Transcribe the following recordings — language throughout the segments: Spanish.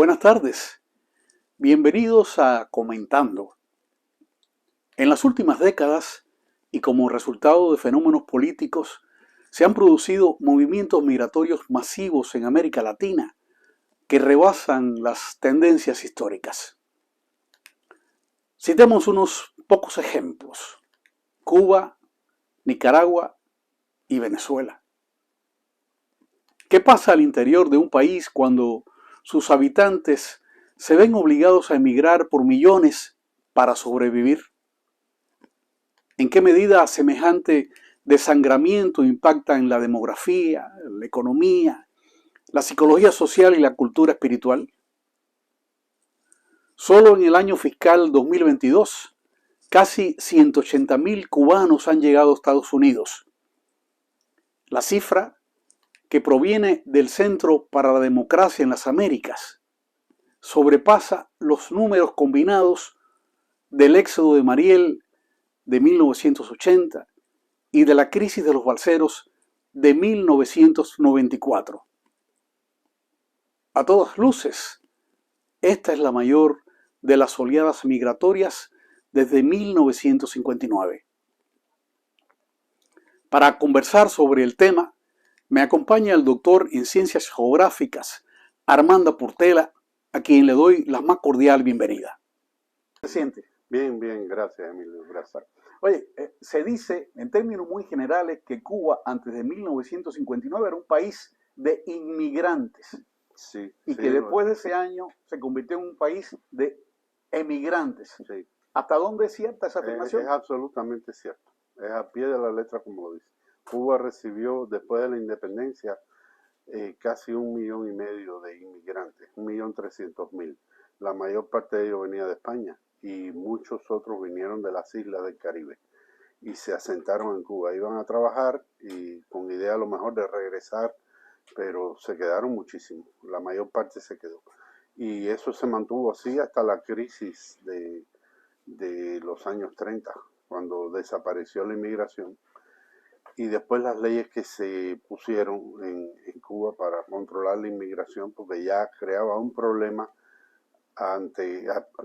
Buenas tardes, bienvenidos a Comentando. En las últimas décadas, y como resultado de fenómenos políticos, se han producido movimientos migratorios masivos en América Latina que rebasan las tendencias históricas. Citemos unos pocos ejemplos: Cuba, Nicaragua y Venezuela. ¿Qué pasa al interior de un país cuando sus habitantes se ven obligados a emigrar por millones para sobrevivir? ¿En qué medida semejante desangramiento impacta en la demografía, la economía, la psicología social y la cultura espiritual? Solo en el año fiscal 2022, casi 180.000 cubanos han llegado a Estados Unidos. La cifra, que proviene del Centro para la Democracia en las Américas, sobrepasa los números combinados del éxodo de Mariel de 1980 y de la crisis de los balseros de 1994. A todas luces, esta es la mayor de las oleadas migratorias desde 1959. Para conversar sobre el tema, me acompaña el doctor en Ciencias Geográficas, Armando Portela, a quien le doy la más cordial bienvenida. ¿Se siente? Bien, gracias, Emilio, gracias. Oye, se dice en términos muy generales que Cuba antes de 1959 era un país de inmigrantes. Sí, y que después de ese año se convirtió en un país de emigrantes. Sí. ¿Hasta dónde es cierta esa afirmación? Es absolutamente cierto. Es a pie de la letra como lo dice. Cuba recibió después de la independencia casi 1,5 millones de inmigrantes, 1.300.000. La mayor parte de ellos venía de España y muchos otros vinieron de las islas del Caribe y se asentaron en Cuba. Iban a trabajar y con idea a lo mejor de regresar, pero se quedaron muchísimos, la mayor parte se quedó. Y eso se mantuvo así hasta la crisis de los años 30, cuando desapareció la inmigración. Y después las leyes que se pusieron en Cuba para controlar la inmigración, porque ya creaba un problema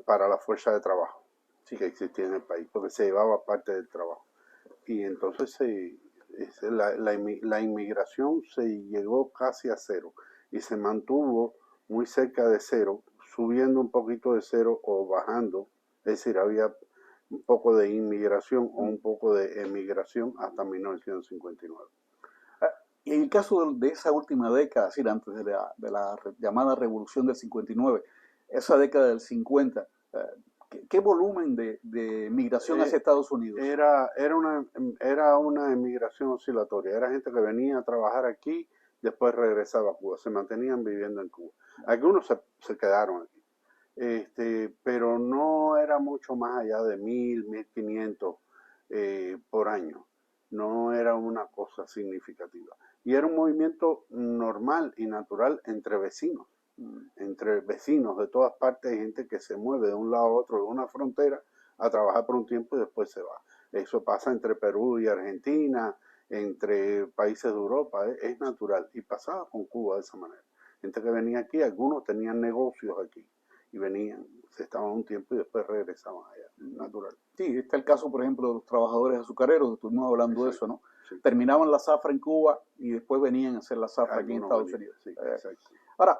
para la fuerza de trabajo que existía en el país, porque se llevaba parte del trabajo. Y entonces la inmigración se llegó casi a cero y se mantuvo muy cerca de cero, subiendo un poquito de cero o bajando. Es decir, había un poco de inmigración o un poco de emigración hasta 1959. Y en el caso de esa última década, es decir, antes de la llamada Revolución del 59, esa década del 50, ¿qué volumen de migración hacia Estados Unidos? Era una emigración oscilatoria. Era gente que venía a trabajar aquí, después regresaba a Cuba. Se mantenían viviendo en Cuba. Algunos se quedaron aquí. Pero no era mucho más allá de 1.500 por año. No era una cosa significativa. Y era un movimiento normal y natural entre vecinos. Entre vecinos de todas partes hay gente que se mueve de un lado a otro de una frontera a trabajar por un tiempo y después se va. Eso pasa entre Perú y Argentina, entre países de Europa, es natural. Y pasaba con Cuba de esa manera. Gente que venía aquí, algunos tenían negocios aquí y venían, se estaban un tiempo y después regresaban allá, natural. Sí, está el caso, por ejemplo, de los trabajadores azucareros, estuvimos hablando de eso, ¿no? Sí. Terminaban la zafra en Cuba y después venían a hacer la zafra aquí en Estados Unidos. Sí, ahora,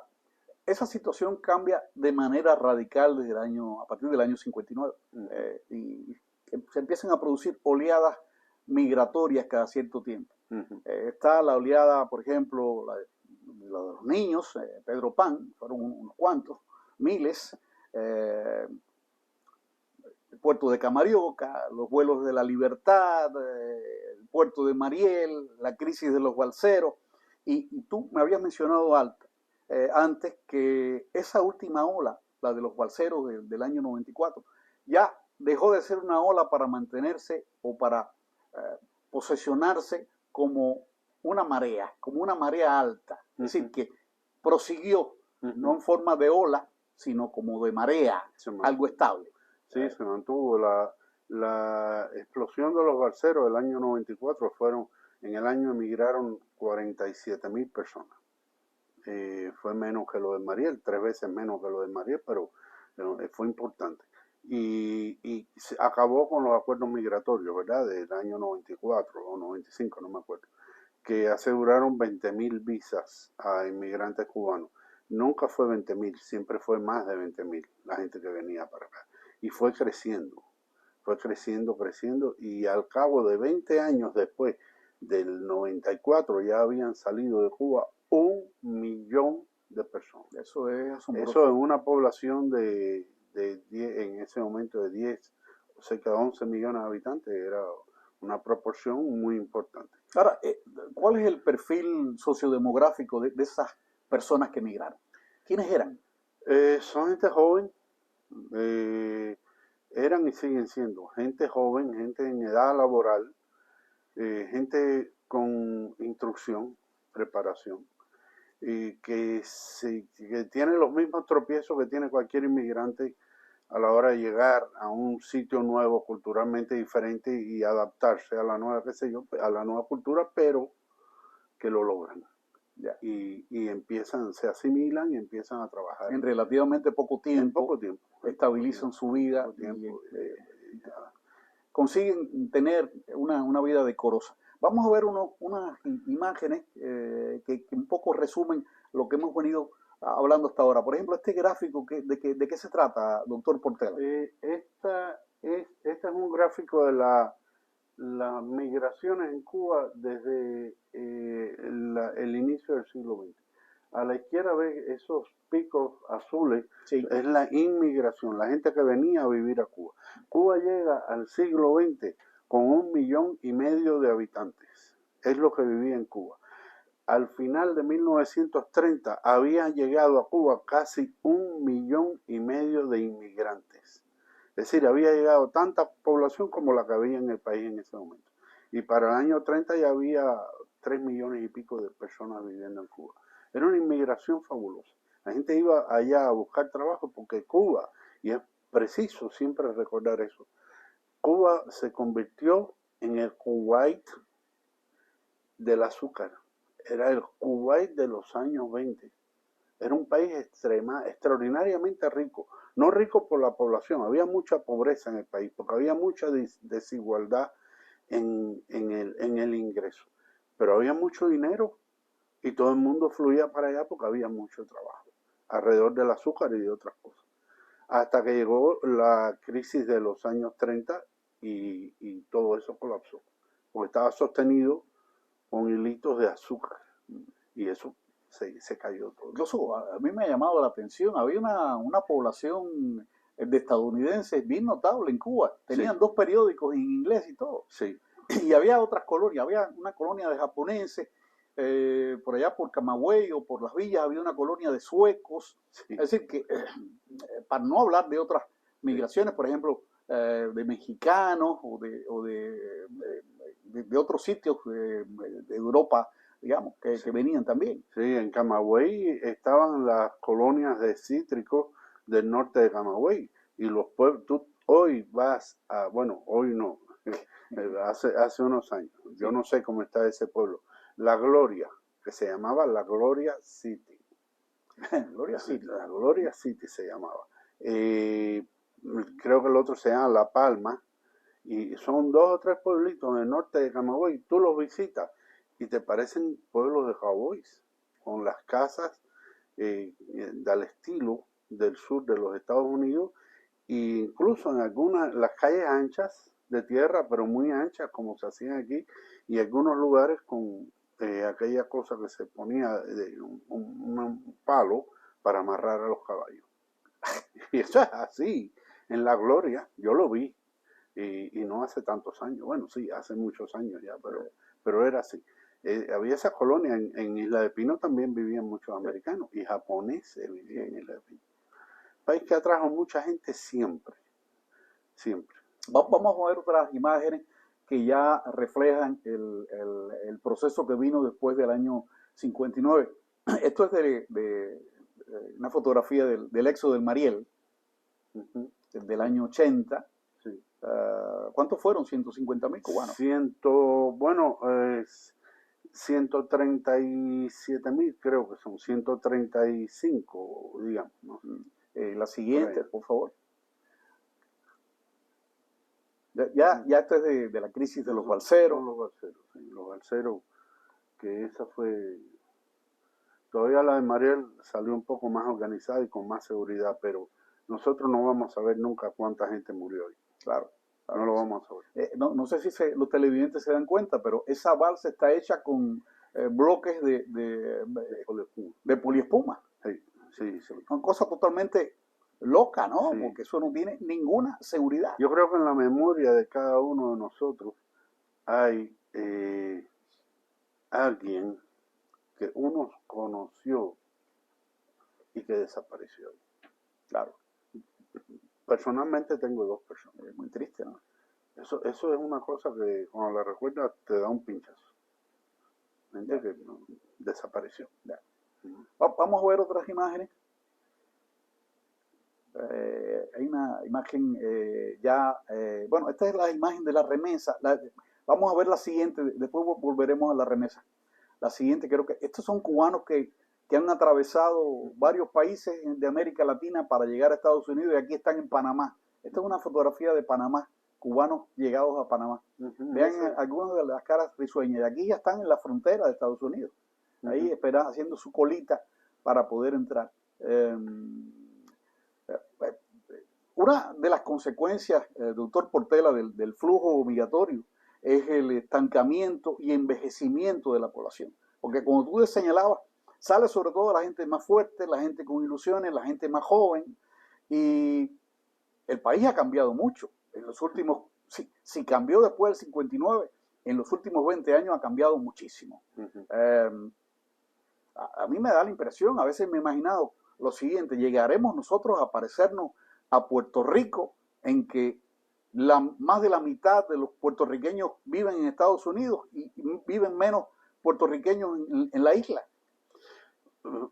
esa situación cambia de manera radical a partir del año 59. Y se empiezan a producir oleadas migratorias cada cierto tiempo. Está la oleada, por ejemplo, la de los niños, Pedro Pan, fueron unos cuantos, miles, el puerto de Camarioca, los vuelos de la Libertad, el puerto de Mariel, la crisis de los balseros, y tú me habías mencionado antes que esa última ola, la de los balseros del año 94, ya dejó de ser una ola para mantenerse o para posesionarse como una marea alta, es decir, que prosiguió, no en forma de ola, sino como de marea, algo estable. Sí, se mantuvo. La explosión de los balseros del año 94 en el año emigraron 47.000 personas. fue menos que lo de Mariel, 3 veces menos que lo de Mariel, pero fue importante. Y se acabó con los acuerdos migratorios, ¿verdad? Del año 94 o 95, no me acuerdo, que aseguraron 20.000 visas a inmigrantes cubanos. Nunca fue 20.000, siempre fue más de 20.000 la gente que venía para acá. Y fue creciendo, creciendo, y al cabo de 20 años después del 94 ya habían salido de Cuba 1.000.000 de personas. Eso es asombroso. Eso en una población de 10, en ese momento de 10, cerca de 11 millones de habitantes, era una proporción muy importante. Ahora, ¿cuál es el perfil sociodemográfico de esas personas que emigraron? ¿Quiénes eran? Son gente joven, eran y siguen siendo gente joven, gente en edad laboral, gente con instrucción, preparación, que tiene los mismos tropiezos que tiene cualquier inmigrante a la hora de llegar a un sitio nuevo, culturalmente diferente, y adaptarse a la nueva, qué sé yo, a la nueva cultura, pero que lo logran. Y empiezan, se asimilan y empiezan a trabajar. En relativamente poco tiempo. En poco tiempo. Estabilizan su vida y consiguen tener una vida decorosa. Vamos a ver unas imágenes que un poco resumen lo que hemos venido hablando hasta ahora. Por ejemplo, este gráfico, ¿de qué se trata, doctor Portela? Este es un gráfico de las migraciones en Cuba desde el inicio del siglo XX. A la izquierda ves esos picos azules, sí. Es la inmigración, la gente que venía a vivir a Cuba. Cuba llega al siglo XX con 1,5 millones de habitantes, es lo que vivía en Cuba. Al final de 1930 habían llegado a Cuba casi 1,5 millones de inmigrantes. Es decir, había llegado tanta población como la que había en el país en ese momento. Y para el año 30 ya había 3 millones y pico de personas viviendo en Cuba. Era una inmigración fabulosa. La gente iba allá a buscar trabajo porque Cuba, y es preciso siempre recordar eso, Cuba se convirtió en el Kuwait del azúcar. Era el Kuwait de los años 20. Era un país extraordinariamente rico. No rico por la población, había mucha pobreza en el país, porque había mucha desigualdad en el ingreso. Pero había mucho dinero y todo el mundo fluía para allá porque había mucho trabajo alrededor del azúcar y de otras cosas. Hasta que llegó la crisis de los años 30 y todo eso colapsó, porque estaba sostenido con hilitos de azúcar y eso se cayó todo. Incluso a mí me ha llamado la atención, había una población de estadounidenses bien notable en Cuba, tenían sí. 2 periódicos en inglés y todo. Sí. Y había otras colonias, había una colonia de japoneses, por allá por Camagüey o por las villas había una colonia de suecos, sí. Es decir que, para no hablar de otras migraciones, por ejemplo, de mexicanos o de otros sitios de Europa, digamos, que venían también. Sí, en Camagüey estaban las colonias de cítricos del norte de Camagüey, y los pueblos, tú hoy vas a, bueno, hoy no, hace unos años, yo no sé cómo está ese pueblo, La Gloria, que se llamaba La Gloria City. Gloria City. La Gloria City se llamaba. Creo que el otro se llama La Palma, y son 2 o 3 pueblitos en el norte de Camagüey, tú los visitas y te parecen pueblos de cowboys, con las casas del estilo del sur de los Estados Unidos, e incluso en algunas, las calles anchas de tierra, pero muy anchas como se hacían aquí, y algunos lugares con aquella cosa que se ponía de un palo para amarrar a los caballos. Y eso es así, en La Gloria, yo lo vi, y no hace tantos años, bueno, sí, hace muchos años ya, pero era así. Había esa colonia, en Isla de Pino también vivían muchos americanos, y japoneses vivían en Isla de Pino. País que atrajo mucha gente siempre, siempre. Vamos a ver otras imágenes que ya reflejan el proceso que vino después del año 59. Esto es de una fotografía del éxodo del Mariel, del año 80. Sí. ¿Cuántos fueron? 150.000 cubanos. 137.000, creo que son 135, digamos, ¿no? La siguiente, por favor. Ya esto es de la crisis de los balseros. Los balseros, sí, los balseros, que esa fue... Todavía la de Mariel salió un poco más organizada y con más seguridad, pero nosotros no vamos a ver nunca cuánta gente murió ahí. Claro. No lo vamos a ver. No sé si los televidentes se dan cuenta, pero esa balsa está hecha con bloques de poliespuma. Sí. Una cosa totalmente loca, ¿no? Sí. Porque eso no tiene ninguna seguridad. Yo creo que en la memoria de cada uno de nosotros hay alguien que uno conoció y que desapareció. Claro. Personalmente tengo 2 personas. Es muy triste, ¿no? Eso es una cosa que cuando la recuerdas te da un pinchazo. Gente que desapareció. Vamos a ver otras imágenes. Hay una imagen bueno, esta es la imagen de la remesa. Vamos a ver la siguiente, después volveremos a la remesa. La siguiente, creo que estos son cubanos que han atravesado varios países de América Latina para llegar a Estados Unidos y aquí están en Panamá. Esta es una fotografía de Panamá, cubanos llegados a Panamá. Vean algunas de las caras risueñas. Y aquí ya están en la frontera de Estados Unidos. Ahí esperando, haciendo su colita para poder entrar. Una de las consecuencias, doctor Portela, del flujo migratorio es el estancamiento y envejecimiento de la población. Porque como tú señalabas, sale sobre todo la gente más fuerte, la gente con ilusiones, la gente más joven. Y el país ha cambiado mucho. En los últimos, si cambió después del 59, en los últimos 20 años ha cambiado muchísimo. A mí me da la impresión, a veces me he imaginado lo siguiente: llegaremos nosotros a parecernos a Puerto Rico, en que más de la mitad de los puertorriqueños viven en Estados Unidos y viven menos puertorriqueños en la isla.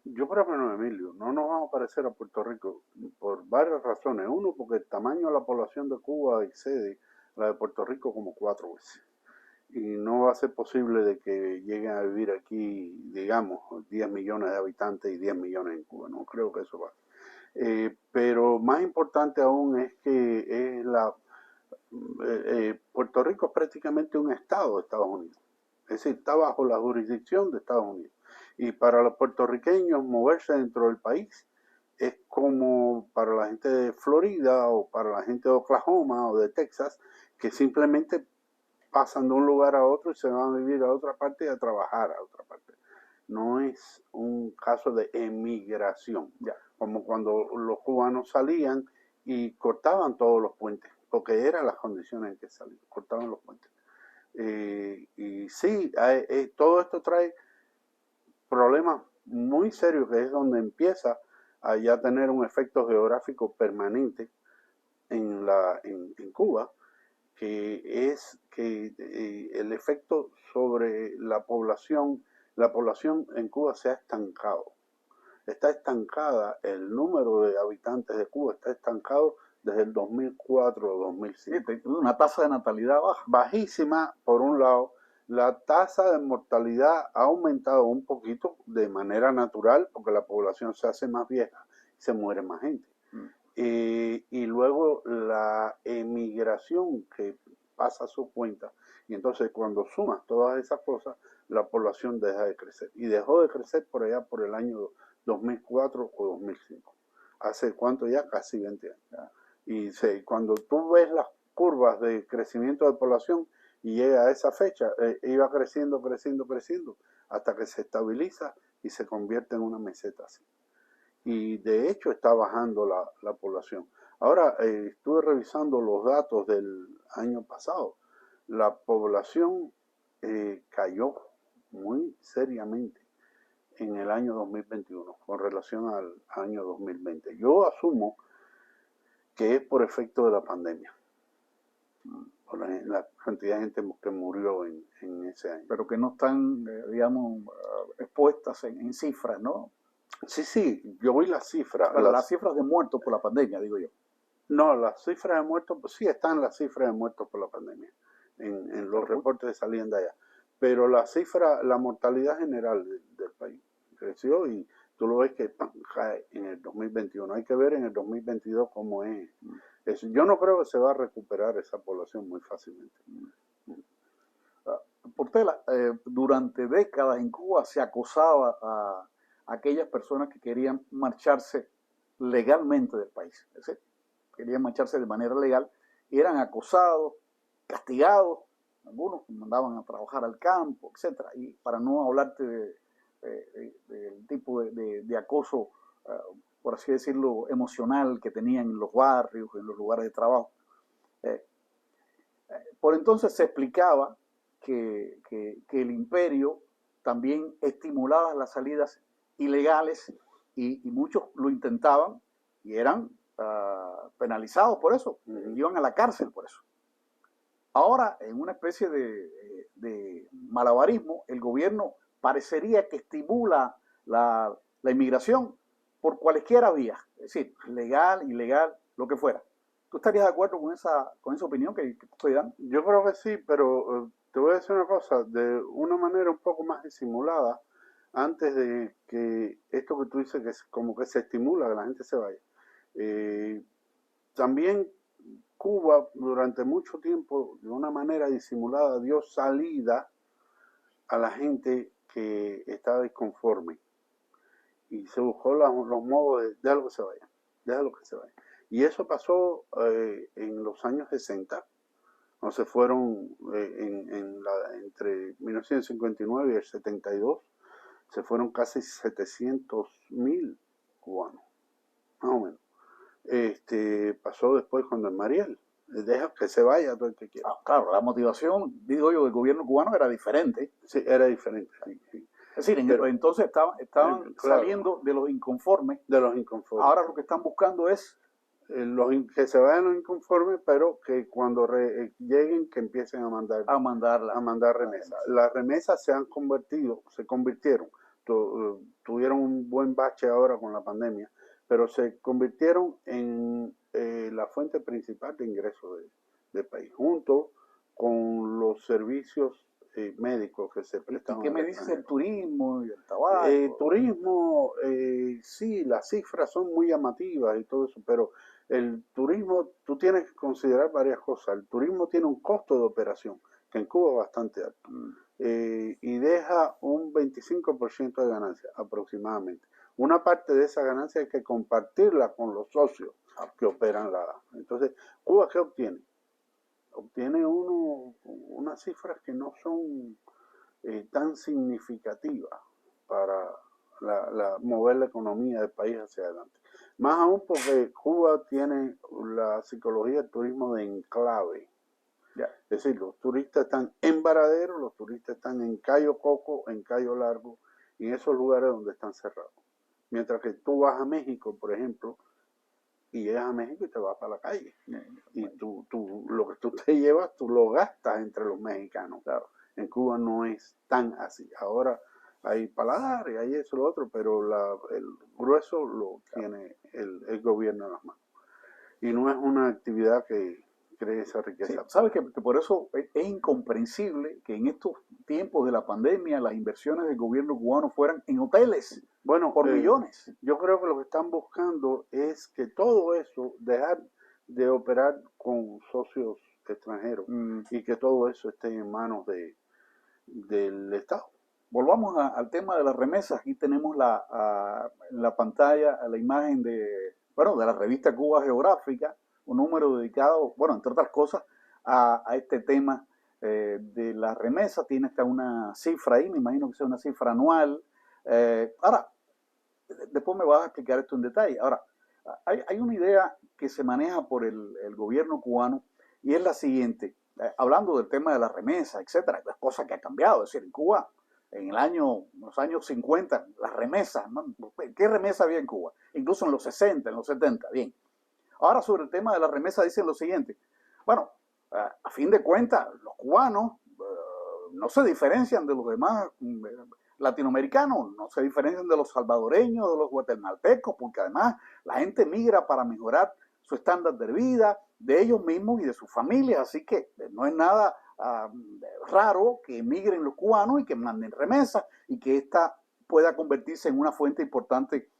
Yo creo que no, Emilio, no nos vamos a parecer a Puerto Rico por varias razones. Uno, porque el tamaño de la población de Cuba excede la de Puerto Rico como 4 veces. Y no va a ser posible de que lleguen a vivir aquí, digamos, 10 millones de habitantes y 10 millones en Cuba. No creo que eso va. Pero más importante aún es que Puerto Rico es prácticamente un estado de Estados Unidos. Es decir, está bajo la jurisdicción de Estados Unidos. Y para los puertorriqueños moverse dentro del país es como para la gente de Florida o para la gente de Oklahoma o de Texas, que simplemente pasan de un lugar a otro y se van a vivir a otra parte y a trabajar a otra parte. No es un caso de emigración, como cuando los cubanos salían y cortaban todos los puentes, porque eran las condiciones en que salían, cortaban los puentes. Y sí, todo esto trae problemas muy serios, que es donde empieza a ya tener un efecto geográfico permanente en Cuba, que es que el efecto sobre la población en Cuba se ha estancado. Está estancada, el número de habitantes de Cuba está estancado desde el 2004 o 2005. Sí, una tasa de natalidad baja. Bajísima, por un lado. La tasa de mortalidad ha aumentado un poquito de manera natural, porque la población se hace más vieja y se muere más gente. Y luego la emigración que pasa a su cuenta. Y entonces cuando sumas todas esas cosas, la población deja de crecer. Y dejó de crecer por allá por el año 2004 o 2005. ¿Hace cuánto ya? Casi 20 años. Y cuando tú ves las curvas de crecimiento de población y llega a esa fecha, iba creciendo, hasta que se estabiliza y se convierte en una meseta así. Y de hecho está bajando la población. Ahora estuve revisando los datos del año pasado. La población cayó muy seriamente en el año 2021 con relación al año 2020. Yo asumo que es por efecto de la pandemia, por la cantidad de gente que murió en ese año. Pero que no están, digamos, expuestas en cifras, ¿no? Sí, yo vi las cifras. Bueno, las cifras de muertos por la pandemia, digo yo. No, las cifras de muertos, pues sí están las cifras de muertos por la pandemia, en los reportes de salida de allá. pero la cifra, la mortalidad general del país creció y tú lo ves que ¡pam!, cae en el 2021. Hay que ver en el 2022 cómo es eso. Yo no creo que se va a recuperar esa población muy fácilmente. Portela, durante décadas en Cuba se acosaba a aquellas personas que querían marcharse legalmente del país. Es decir, querían marcharse de manera legal y eran acosados, castigados, algunos mandaban a trabajar al campo, etcétera. Y para no hablarte del tipo de acoso, por así decirlo, emocional que tenían en los barrios, en los lugares de trabajo. Por entonces se explicaba que el imperio también estimulaba las salidas ilegales y muchos lo intentaban y eran penalizados por eso, iban a la cárcel por eso. Ahora, en una especie de malabarismo, el gobierno parecería que estimula la inmigración por cualesquiera vías, es decir, legal, ilegal, lo que fuera. ¿Tú estarías de acuerdo con esa opinión que estoy dando? Yo creo que sí, pero te voy a decir una cosa, de una manera un poco más disimulada, antes de que esto que tú dices, que es como que se estimula que la gente se vaya. También Cuba durante mucho tiempo, de una manera disimulada, dio salida a la gente que estaba disconforme y se buscó los modos de déjalo que se vaya, déjalo que se vaya. Y eso pasó en los años 60, cuando se fueron entre 1959 y el 72, se fueron casi 700.000 cubanos, más o menos. Pasó después cuando en Mariel, deja que se vaya todo el que quiera. Claro, la motivación, digo yo, del gobierno cubano era diferente. Sí, era diferente. Sí. Es decir, entonces estaban claro, saliendo de los inconformes. De los inconformes. Ahora lo que están buscando es que se vayan los inconformes, pero que cuando lleguen que empiecen a mandar remesas. Las remesas se convirtieron, tuvieron un buen bache ahora con la pandemia, pero se convirtieron en la fuente principal de ingresos del país, junto con los servicios médicos que se prestan. ¿Qué me dices del turismo y el tabaco? Turismo, sí, las cifras son muy llamativas y todo eso, pero el turismo, tú tienes que considerar varias cosas. El turismo tiene un costo de operación, que en Cuba es bastante alto, y deja un 25% de ganancia aproximadamente. Una parte de esa ganancia hay que compartirla con los socios que operan Entonces, ¿Cuba qué obtiene? Obtiene unas cifras que no son tan significativas para mover la economía del país hacia adelante. Más aún porque Cuba tiene la psicología del turismo de enclave. Es decir, los turistas están en Varadero, los turistas están en Cayo Coco, en Cayo Largo, y en esos lugares donde están cerrados. Mientras que tú vas a México, por ejemplo, y llegas a México y te vas para la calle. Y lo que tú te llevas, tú lo gastas entre los mexicanos. Claro, en Cuba no es tan así. Ahora hay paladar y hay eso, lo otro, pero el grueso lo tiene el gobierno en las manos. Y no es una actividad que cree esa riqueza. Sí, sabes que por eso es incomprensible que en estos tiempos de la pandemia las inversiones del gobierno cubano fueran en hoteles, por millones. Yo creo que lo que están buscando es que todo eso, dejar de operar con socios extranjeros y que todo eso esté en manos del Estado. Volvamos al tema de las remesas. Aquí tenemos en la pantalla la imagen de la revista Cuba Geográfica, un número dedicado, entre otras cosas, a este tema de las remesas. Tiene hasta una cifra ahí, me imagino que sea una cifra anual. Ahora, después me vas a explicar esto en detalle. Ahora, hay una idea que se maneja por el gobierno cubano y es la siguiente. Hablando del tema de las remesas, etcétera, las cosas que ha cambiado. Es decir, en Cuba, en los años 50, las remesas, ¿no? ¿Qué remesa había en Cuba? Incluso en los 60, en los 70, bien. Ahora, sobre el tema de la remesa, dicen lo siguiente. Bueno, a fin de cuentas, los cubanos no se diferencian de los demás latinoamericanos, no se diferencian de los salvadoreños, de los guatemaltecos, porque además la gente migra para mejorar su estándar de vida, de ellos mismos y de sus familias, así que no es nada ah, raro que emigren los cubanos y que manden remesas y que esta pueda convertirse en una fuente importante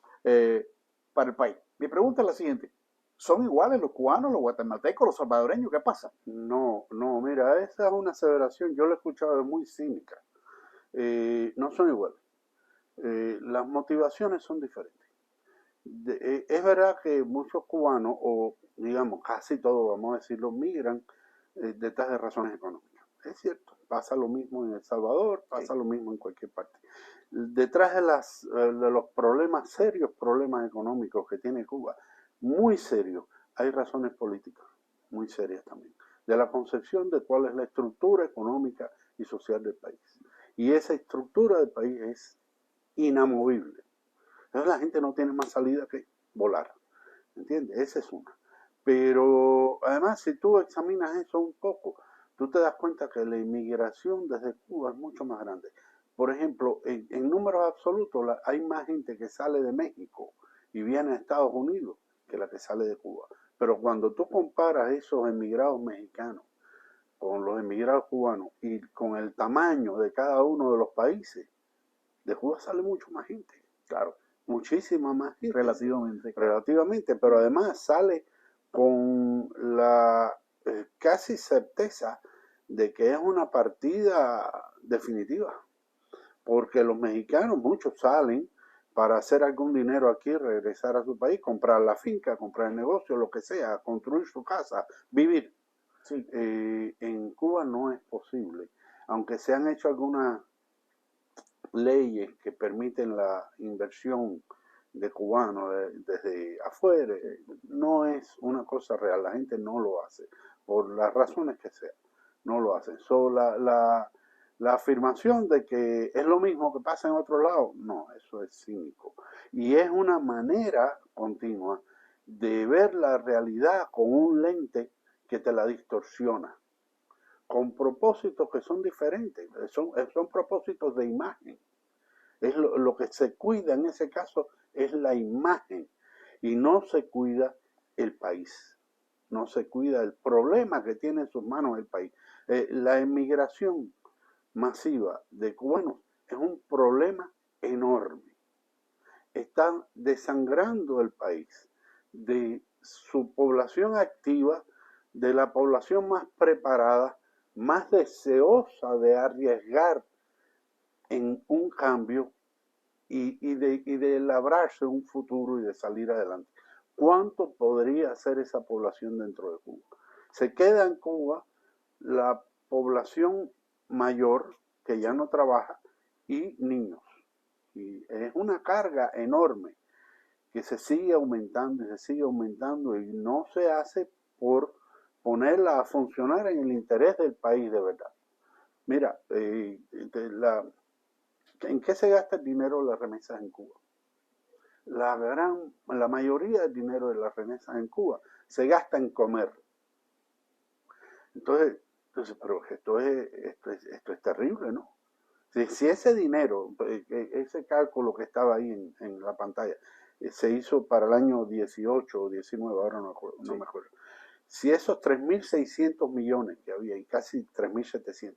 para el país. Mi pregunta es la siguiente. ¿Son iguales los cubanos, los guatemaltecos, los salvadoreños? ¿Qué pasa? No, no, mira, esa es una aseveración, yo la he escuchado, es muy cínica. No son iguales. Las motivaciones son diferentes. Es verdad que muchos cubanos, o digamos casi todos, vamos a decirlo, migran detrás de razones económicas. Es cierto, pasa lo mismo en El Salvador, pasa lo mismo en cualquier parte. Detrás de los problemas, serios problemas económicos que tiene Cuba, muy serios, hay razones políticas, muy serias también, de la concepción de cuál es la estructura económica y social del país. Y esa estructura del país es inamovible. Entonces la gente no tiene más salida que volar, ¿entiendes? Esa es una. Pero además, si tú examinas eso un poco, tú te das cuenta que la inmigración desde Cuba es mucho más grande. Por ejemplo, en números absolutos hay más gente que sale de México y viene a Estados Unidos que la que sale de Cuba. Pero cuando tú comparas esos emigrados mexicanos con los emigrados cubanos y con el tamaño de cada uno de los países, de Cuba sale mucho más gente. Claro, muchísima más gente. Relativamente. Relativamente, pero además sale con la casi certeza de que es una partida definitiva. Porque los mexicanos, muchos salen para hacer algún dinero aquí, regresar a su país, comprar la finca, comprar el negocio, lo que sea, construir su casa, vivir. Sí. En Cuba no es posible. Aunque se han hecho algunas leyes que permiten la inversión de cubanos desde afuera, no es una cosa real, la gente no lo hace, por las razones que sean, no lo hacen. La afirmación de que es lo mismo que pasa en otro lado, no, eso es cínico. Y es una manera continua de ver la realidad con un lente que te la distorsiona, con propósitos que son diferentes, son propósitos de imagen. Es lo que se cuida en ese caso es la imagen y no se cuida el país, no se cuida el problema que tiene en sus manos el país. La emigración masiva de cubanos es un problema enorme. Están desangrando el país de su población activa, de la población más preparada, más deseosa de arriesgar en un cambio y de labrarse un futuro y de salir adelante. ¿Cuánto podría ser esa población dentro de Cuba? Se queda en Cuba la población mayor que ya no trabaja y niños. Y es una carga enorme que se sigue aumentando y se sigue aumentando y no se hace por ponerla a funcionar en el interés del país de verdad. Mira, ¿en qué se gasta el dinero de las remesas en Cuba? La mayoría del dinero de las remesas en Cuba se gasta en comer. Entonces pero esto es terrible, ¿no? Si ese dinero, ese cálculo que estaba ahí en la pantalla, se hizo para el año 18 o 19, ahora no me acuerdo. Si esos 3.600 millones que había, y casi 3.700,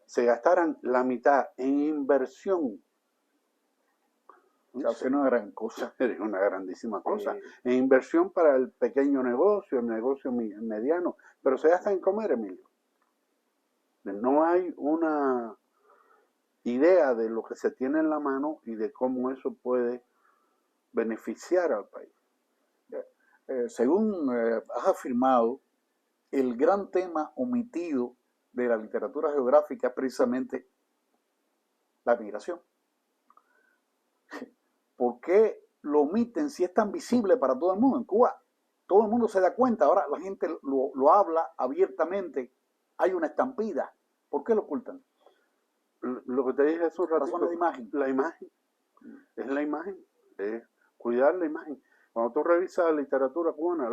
se gastaran la mitad en inversión, o sea, una gran cosa. Es una grandísima cosa. En inversión para el pequeño negocio, el negocio mediano, pero se gasta en comer, Emilio. No hay una idea de lo que se tiene en la mano y de cómo eso puede beneficiar al país. Según has afirmado, el gran tema omitido de la literatura geográfica es precisamente la migración. ¿Por qué lo omiten si es tan visible para todo el mundo? En Cuba todo el mundo se da cuenta, ahora la gente lo habla abiertamente, hay una estampida. ¿Por qué lo ocultan? Lo que te dije hace un ratito, razones de imagen. La imagen, es la imagen, es cuidar la imagen. Cuando tú revisas la literatura cubana,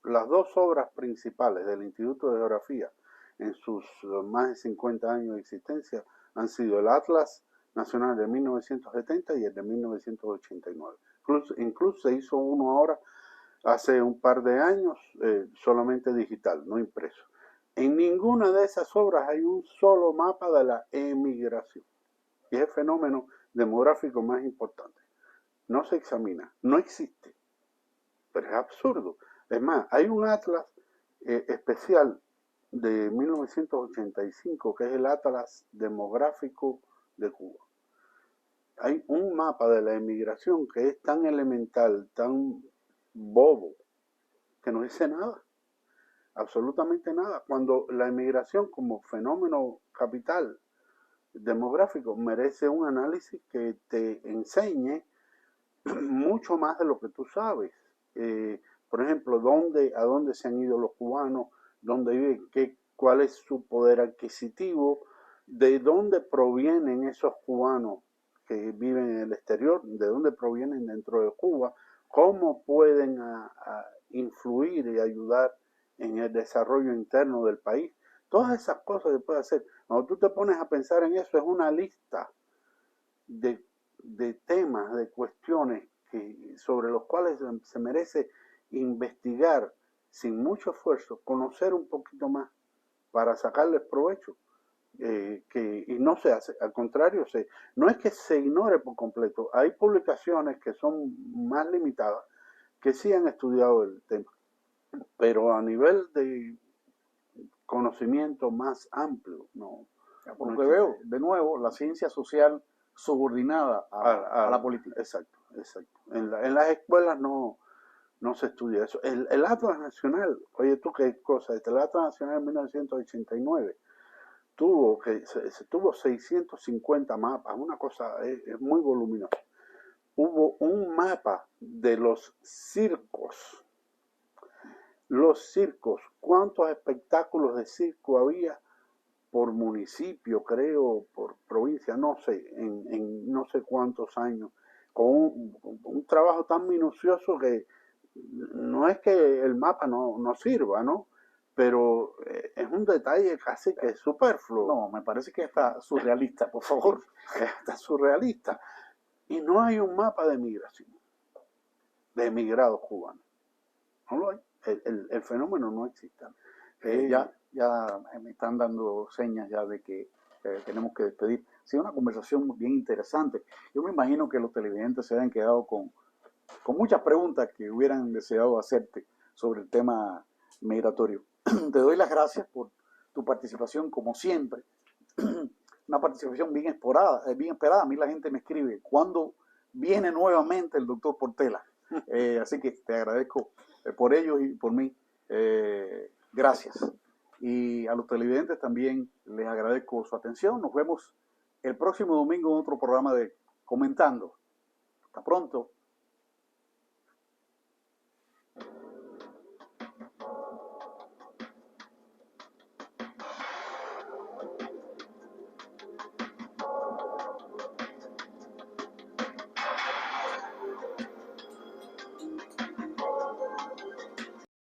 las dos obras principales del Instituto de Geografía en sus más de 50 años de existencia han sido el Atlas Nacional de 1970 y el de 1989. Incluso se hizo uno ahora hace un par de años, solamente digital, no impreso. En ninguna de esas obras hay un solo mapa de la emigración. Y es el fenómeno demográfico más importante. No se examina, no existe. Pero es absurdo. Es más, hay un atlas especial de 1985, que es el Atlas Demográfico de Cuba. Hay un mapa de la emigración que es tan elemental, tan bobo, que no dice nada, absolutamente nada. Cuando la emigración como fenómeno capital demográfico merece un análisis que te enseñe mucho más de lo que tú sabes. Por ejemplo, a dónde se han ido los cubanos, dónde viven, cuál es su poder adquisitivo, de dónde provienen esos cubanos que viven en el exterior, de dónde provienen dentro de Cuba, cómo pueden influir y ayudar en el desarrollo interno del país. Todas esas cosas se pueden hacer. Cuando tú te pones a pensar en eso, es una lista de temas, de cuestiones sobre los cuales se merece investigar sin mucho esfuerzo, conocer un poquito más para sacarles provecho. Y no se hace, al contrario, no es que se ignore por completo, hay publicaciones que son más limitadas que sí han estudiado el tema, pero a nivel de conocimiento más amplio, no. Por lo que veo, de nuevo, la ciencia social subordinada a la política. Exacto, exacto. En las escuelas no se estudia eso. El Atlas Nacional, oye tú qué cosa, el Atlas Nacional en 1989 tuvo 650 mapas, una cosa es muy voluminosa. Hubo un mapa de los circos. Los circos, ¿cuántos espectáculos de circo había por municipio, creo, por provincia, no sé, en no sé cuántos años, con un trabajo tan minucioso que no es que el mapa no sirva, ¿no? Pero es un detalle casi que superfluo. No, me parece que está surrealista, por favor. Está surrealista. Y no hay un mapa de migración, de emigrados cubanos. No lo hay. El fenómeno no existe. Ya me están dando señas ya de que tenemos que despedir. Ha sido una conversación bien interesante. Yo me imagino que los televidentes se hayan quedado con muchas preguntas que hubieran deseado hacerte sobre el tema migratorio. Te doy las gracias por tu participación, como siempre. Una participación bien esperada. A mí la gente me escribe, ¿cuándo viene nuevamente el doctor Portela? Así que te agradezco por ellos y por mí. Gracias. Y a los televidentes también les agradezco su atención. Nos vemos el próximo domingo en otro programa de Comentando. Hasta pronto.